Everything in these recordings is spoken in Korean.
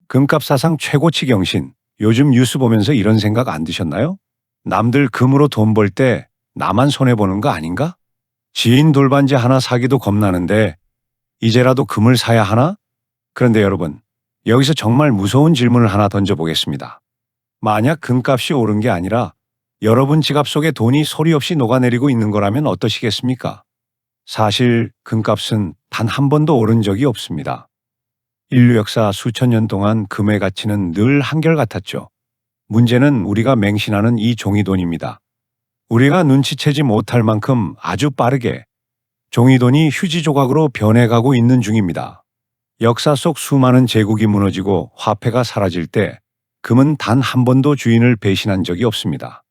금값 사상 최고치 경신. 요즘 뉴스 보면서 이런 생각 안 드셨나요? 남들 금으로 돈 벌 때 나만 손해보는 거 아닌가? 지인 돌반지 하나 사기도 겁나는데 이제라도 금을 사야 하나? 그런데 여러분, 여기서 정말 무서운 질문을 하나 던져보겠습니다. 만약 금값이 오른 게 아니라 여러분 지갑 속에 돈이 소리 없이 녹아내리고 있는 거라면 어떠시겠습니까? 사실 금값은 단 한 번도 오른 적이 없습니다. 인류 역사 수천 년 동안 금의 가치는 늘 한결같았죠. 문제는 우리가 맹신하는 이 종이돈입니다. 우리가 눈치채지 못할 만큼 아주 빠르게 종이돈이 휴지 조각으로 변해가고 있는 중입니다. 역사 속 수많은 제국이 무너지고 화폐가 사라질 때 금은 단 한 번도 주인을 배신한 적이 없습니다.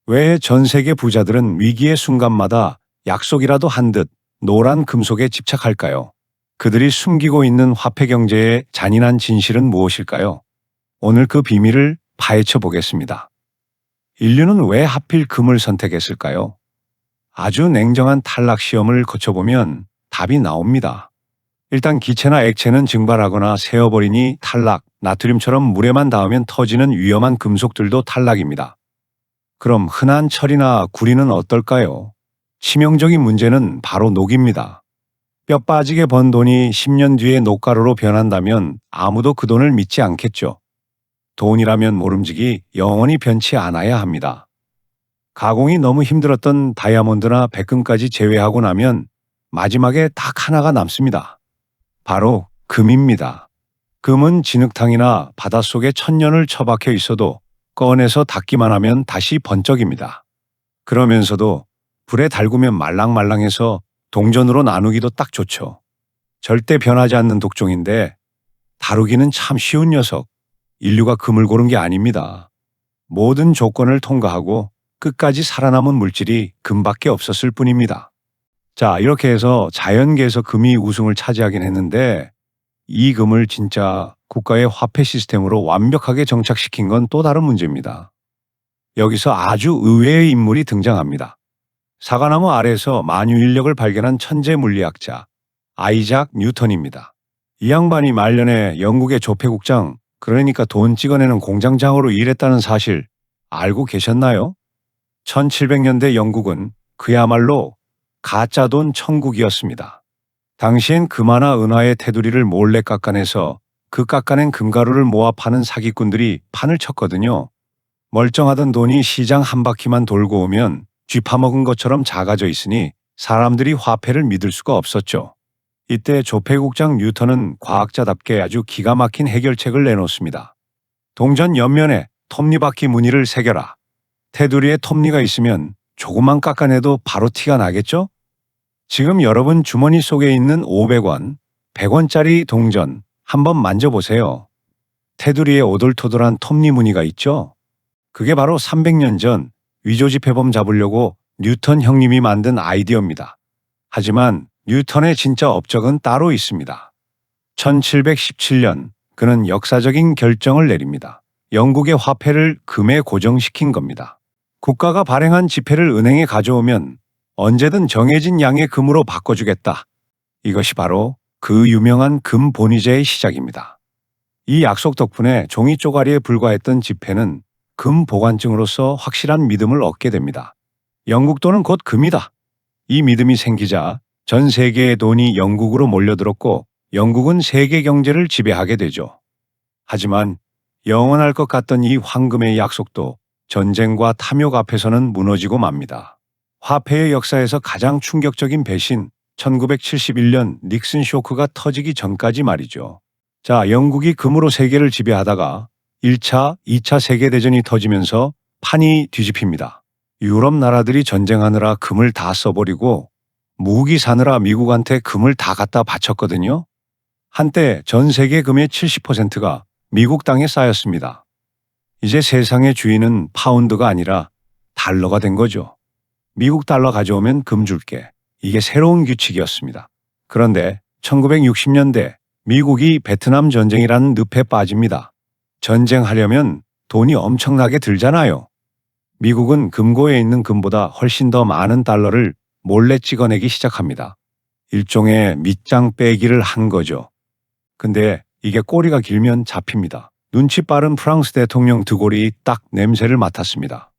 왜 전 세계 부자들은 위기의 순간마다 약속이라도 한 듯 노란 금속에 집착할까요? 그들이 숨기고 있는 화폐 경제의 잔인한 진실은 무엇일까요? 오늘 그 비밀을 파헤쳐 보겠습니다. 인류는 왜 하필 금을 선택했을까요? 아주 냉정한 탈락 시험을 거쳐보면 답이 나옵니다. 일단 기체나 액체는 증발하거나 새어버리니 탈락, 나트륨처럼 물에만 닿으면 터지는 위험한 금속들도 탈락입니다. 그럼 흔한 철이나 구리는 어떨까요? 치명적인 문제는 바로 녹입니다. 뼈 빠지게 번 돈이 10년 뒤에 녹가루로 변한다면 아무도 그 돈을 믿지 않겠죠. 돈이라면 모름지기 영원히 변치 않아야 합니다. 가공이 너무 힘들었던 다이아몬드나 백금까지 제외하고 나면 마지막에 딱 하나가 남습니다. 바로 금입니다. 금은 진흙탕이나 바닷속에 천년을 처박혀 있어도 꺼내서 닦기만 하면 다시 번쩍입니다. 그러면서도 불에 달구면 말랑말랑해서 동전으로 나누기도 딱 좋죠. 절대 변하지 않는 독종인데 다루기는 참 쉬운 녀석. 인류가 금을 고른 게 아닙니다. 모든 조건을 통과하고 끝까지 살아남은 물질이 금밖에 없었을 뿐입니다. 자, 이렇게 해서 자연계에서 금이 우승을 차지하긴 했는데 이 금을 진짜 국가의 화폐 시스템으로 완벽하게 정착시킨 건 또 다른 문제입니다. 여기서 아주 의외의 인물이 등장합니다. 사과나무 아래에서 만유인력을 발견한 천재 물리학자 아이작 뉴턴입니다. 이 양반이 말년에 영국의 조폐국장, 그러니까 돈 찍어내는 공장장으로 일했다는 사실 알고 계셨나요? 1700년대 영국은 그야말로 가짜 돈 천국이었습니다. 당시엔 금화나 은화의 테두리를 몰래 깎아내서 그 깎아낸 금가루를 모아 파는 사기꾼들이 판을 쳤거든요. 멀쩡하던 돈이 시장 한 바퀴만 돌고 오면 쥐파먹은 것처럼 작아져 있으니 사람들이 화폐를 믿을 수가 없었죠. 이때 조폐국장 뉴턴은 과학자답게 아주 기가 막힌 해결책을 내놓습니다. 동전 옆면에 톱니바퀴 무늬를 새겨라. 테두리에 톱니가 있으면 조금만 깎아내도 바로 티가 나겠죠? 지금 여러분 주머니 속에 있는 500원, 100원짜리 동전 한번 만져보세요. 테두리에 오돌토돌한 톱니 무늬가 있죠? 그게 바로 300년 전 위조지폐범 잡으려고 뉴턴 형님이 만든 아이디어입니다. 하지만 뉴턴의 진짜 업적은 따로 있습니다. 1717년 그는 역사적인 결정을 내립니다. 영국의 화폐를 금에 고정시킨 겁니다. 국가가 발행한 지폐를 은행에 가져오면 언제든 정해진 양의 금으로 바꿔주겠다. 이것이 바로 그 유명한 금 본위제의 시작입니다. 이 약속 덕분에 종이 쪼가리에 불과했던 지폐는 금 보관증으로서 확실한 믿음을 얻게 됩니다. 영국 돈은 곧 금이다. 이 믿음이 생기자 전 세계의 돈이 영국으로 몰려들었고 영국은 세계 경제를 지배하게 되죠. 하지만 영원할 것 같던 이 황금의 약속도 전쟁과 탐욕 앞에서는 무너지고 맙니다. 화폐의 역사에서 가장 충격적인 배신, 1971년 닉슨 쇼크가 터지기 전까지 말이죠. 자, 영국이 금으로 세계를 지배하다가 1차, 2차 세계대전이 터지면서 판이 뒤집힙니다. 유럽 나라들이 전쟁하느라 금을 다 써버리고 무기 사느라 미국한테 금을 다 갖다 바쳤거든요. 한때 전 세계 금의 70%가 미국 땅에 쌓였습니다. 이제 세상의 주인은 파운드가 아니라 달러가 된 거죠. 미국 달러 가져오면 금 줄게. 이게 새로운 규칙이었습니다. 그런데 1960년대 미국이 베트남 전쟁이라는 늪에 빠집니다. 전쟁하려면 돈이 엄청나게 들잖아요. 미국은 금고에 있는 금보다 훨씬 더 많은 달러를 몰래 찍어내기 시작합니다. 일종의 밑장 빼기를 한 거죠. 근데 이게 꼬리가 길면 잡힙니다. 눈치 빠른 프랑스 대통령 드골이 딱 냄새를 맡았습니다.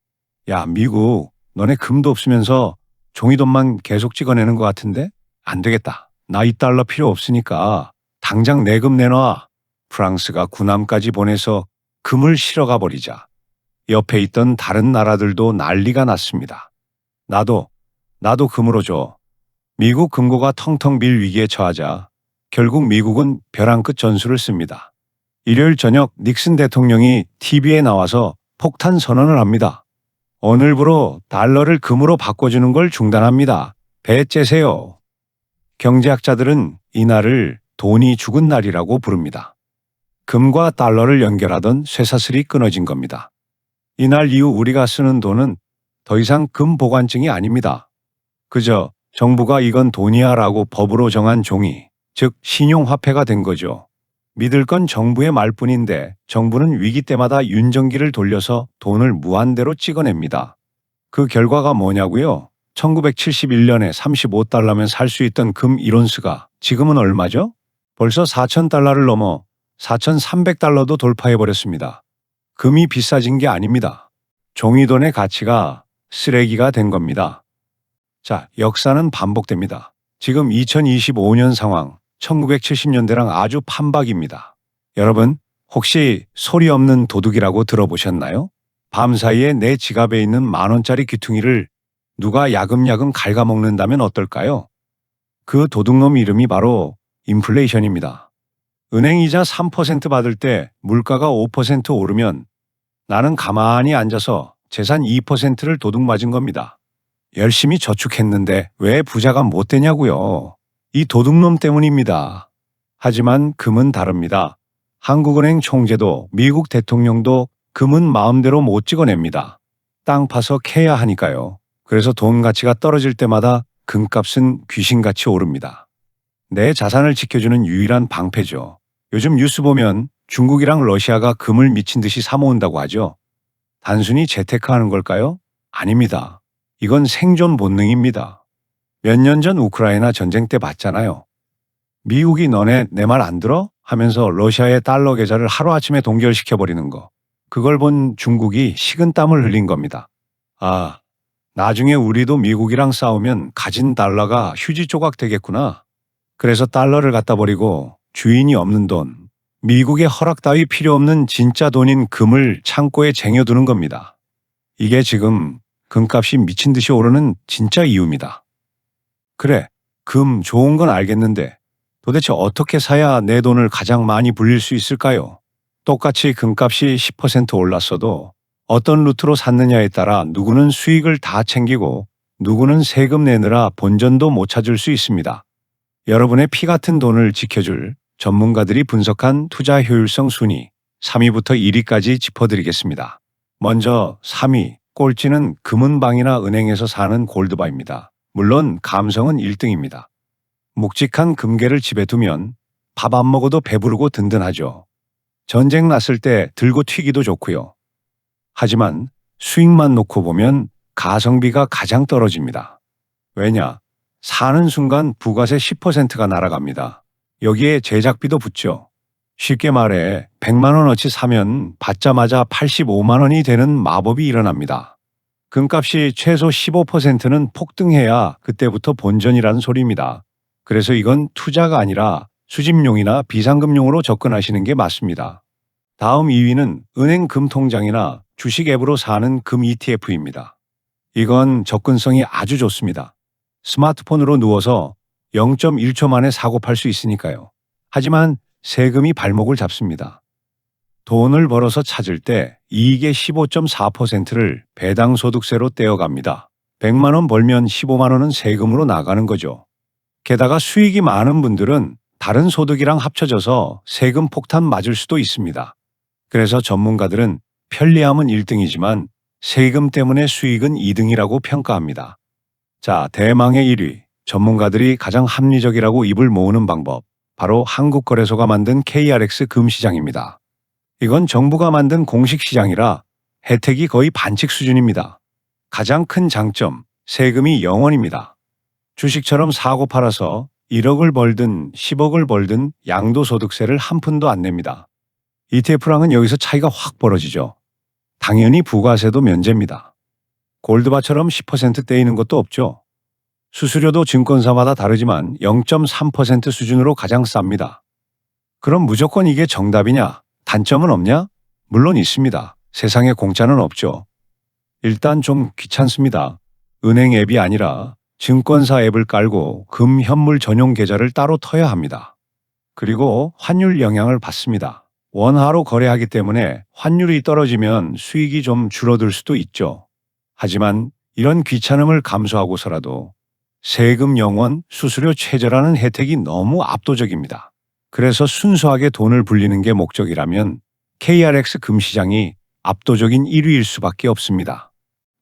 야, 미국, 너네 금도 없으면서 종이돈만 계속 찍어내는 것 같은데? 안 되겠다. 나 이 달러 필요 없으니까 당장 내 금 내놔. 프랑스가 군함까지 보내서 금을 실어가 버리자 옆에 있던 다른 나라들도 난리가 났습니다. 나도 금으로 줘. 미국 금고가 텅텅 빌 위기에 처하자 결국 미국은 벼랑 끝 전술을 씁니다. 일요일 저녁 닉슨 대통령이 TV에 나와서 폭탄 선언을 합니다. 오늘부로 달러를 금으로 바꿔주는 걸 중단합니다. 배 째세요. 경제학자들은 이날을 돈이 죽은 날이라고 부릅니다. 금과 달러를 연결하던 쇠사슬이 끊어진 겁니다. 이날 이후 우리가 쓰는 돈은 더 이상 금 보관증이 아닙니다. 그저 정부가 이건 돈이야라고 법으로 정한 종이, 즉 신용화폐가 된 거죠. 믿을 건 정부의 말뿐인데 정부는 위기 때마다 윤정기를 돌려서 돈을 무한대로 찍어냅니다. 그 결과가 뭐냐고요? 1971년에 35달러면 살 수 있던 금 1온스가 지금은 얼마죠? 벌써 4,000달러를 넘어 4,300달러도 돌파해버렸습니다. 금이 비싸진 게 아닙니다. 종이돈의 가치가 쓰레기가 된 겁니다. 자, 역사는 반복됩니다. 지금 2025년 상황, 1970년대랑 아주 판박입니다. 여러분, 혹시 소리 없는 도둑이라고 들어보셨나요? 밤사이에 내 지갑에 있는 10,000원짜리 귀퉁이를 누가 야금야금 갉아먹는다면 어떨까요? 그 도둑놈 이름이 바로 인플레이션입니다. 은행 이자 3% 받을 때 물가가 5% 오르면 나는 가만히 앉아서 재산 2%를 도둑맞은 겁니다. 열심히 저축했는데 왜 부자가 못 되냐고요. 이 도둑놈 때문입니다. 하지만 금은 다릅니다. 한국은행 총재도 미국 대통령도 금은 마음대로 못 찍어냅니다. 땅 파서 캐야 하니까요. 그래서 돈 가치가 떨어질 때마다 금값은 귀신같이 오릅니다. 내 자산을 지켜주는 유일한 방패죠. 요즘 뉴스 보면 중국이랑 러시아가 금을 미친 듯이 사모은다고 하죠. 단순히 재테크하는 걸까요? 아닙니다. 이건 생존 본능입니다. 몇 년 전 우크라이나 전쟁 때 봤잖아요. 미국이 너네 내 말 안 들어? 하면서 러시아의 달러 계좌를 하루아침에 동결시켜버리는 거. 그걸 본 중국이 식은땀을 흘린 겁니다. 아, 나중에 우리도 미국이랑 싸우면 가진 달러가 휴지 조각 되겠구나. 그래서 달러를 갖다 버리고 주인이 없는 돈, 미국의 허락 따위 필요 없는 진짜 돈인 금을 창고에 쟁여두는 겁니다. 이게 지금 금값이 미친 듯이 오르는 진짜 이유입니다. 그래, 금 좋은 건 알겠는데 도대체 어떻게 사야 내 돈을 가장 많이 불릴 수 있을까요? 똑같이 금값이 10% 올랐어도 어떤 루트로 샀느냐에 따라 누구는 수익을 다 챙기고 누구는 세금 내느라 본전도 못 찾을 수 있습니다. 여러분의 피 같은 돈을 지켜줄 전문가들이 분석한 투자 효율성 순위 3위부터 1위까지 짚어드리겠습니다. 먼저 3위, 꼴찌는 금은방이나 은행에서 사는 골드바입니다. 물론 감성은 1등입니다. 묵직한 금괴를 집에 두면 밥 안 먹어도 배부르고 든든하죠. 전쟁 났을 때 들고 튀기도 좋고요. 하지만 수익만 놓고 보면 가성비가 가장 떨어집니다. 왜냐? 사는 순간 부가세 10%가 날아갑니다. 여기에 제작비도 붙죠. 쉽게 말해 100만 원어치 사면 받자마자 85만 원이 되는 마법이 일어납니다. 금값이 최소 15%는 폭등해야 그때부터 본전이라는 소리입니다. 그래서 이건 투자가 아니라 수집용이나 비상금용으로 접근하시는 게 맞습니다. 다음 2위는 은행 금통장이나 주식 앱으로 사는 금 ETF입니다. 이건 접근성이 아주 좋습니다. 스마트폰으로 누워서 0.1초 만에 사고 팔 수 있으니까요. 하지만 세금이 발목을 잡습니다. 돈을 벌어서 찾을 때 이익의 15.4%를 배당소득세로 떼어갑니다. 100만 원 벌면 15만 원은 세금으로 나가는 거죠. 게다가 수익이 많은 분들은 다른 소득이랑 합쳐져서 세금 폭탄 맞을 수도 있습니다. 그래서 전문가들은 편리함은 1등이지만 세금 때문에 수익은 2등이라고 평가합니다. 자, 대망의 1위. 전문가들이 가장 합리적이라고 입을 모으는 방법. 바로 한국거래소가 만든 KRX 금시장입니다. 이건 정부가 만든 공식 시장이라 혜택이 거의 반칙 수준입니다. 가장 큰 장점, 세금이 0원입니다. 주식처럼 사고 팔아서 1억을 벌든 10억을 벌든 양도소득세를 한 푼도 안 냅니다. ETF랑은 여기서 차이가 확 벌어지죠. 당연히 부가세도 면제입니다. 골드바처럼 10% 떼이는 것도 없죠. 수수료도 증권사마다 다르지만 0.3% 수준으로 가장 쌉니다. 그럼 무조건 이게 정답이냐? 단점은 없냐? 물론 있습니다. 세상에 공짜는 없죠. 일단 좀 귀찮습니다. 은행 앱이 아니라 증권사 앱을 깔고 금 현물 전용 계좌를 따로 터야 합니다. 그리고 환율 영향을 받습니다. 원화로 거래하기 때문에 환율이 떨어지면 수익이 좀 줄어들 수도 있죠. 하지만 이런 귀찮음을 감수하고서라도 세금 영원, 수수료 최저라는 혜택이 너무 압도적입니다. 그래서 순수하게 돈을 불리는 게 목적이라면 KRX 금시장이 압도적인 1위일 수밖에 없습니다.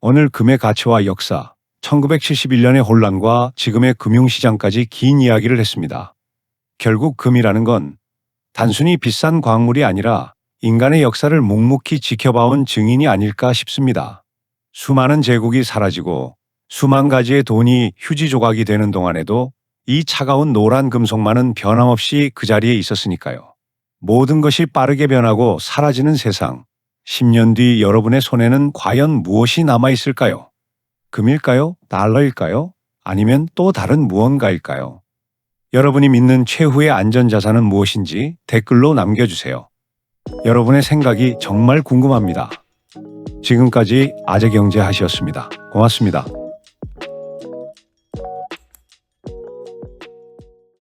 오늘 금의 가치와 역사, 1971년의 혼란과 지금의 금융시장까지 긴 이야기를 했습니다. 결국 금이라는 건 단순히 비싼 광물이 아니라 인간의 역사를 묵묵히 지켜봐온 증인이 아닐까 싶습니다. 수많은 제국이 사라지고 수만 가지의 돈이 휴지 조각이 되는 동안에도 이 차가운 노란 금속만은 변함없이 그 자리에 있었으니까요. 모든 것이 빠르게 변하고 사라지는 세상. 10년 뒤 여러분의 손에는 과연 무엇이 남아있을까요? 금일까요? 달러일까요? 아니면 또 다른 무언가일까요? 여러분이 믿는 최후의 안전자산은 무엇인지 댓글로 남겨주세요. 여러분의 생각이 정말 궁금합니다. 지금까지 아재경제하시였습니다. 고맙습니다.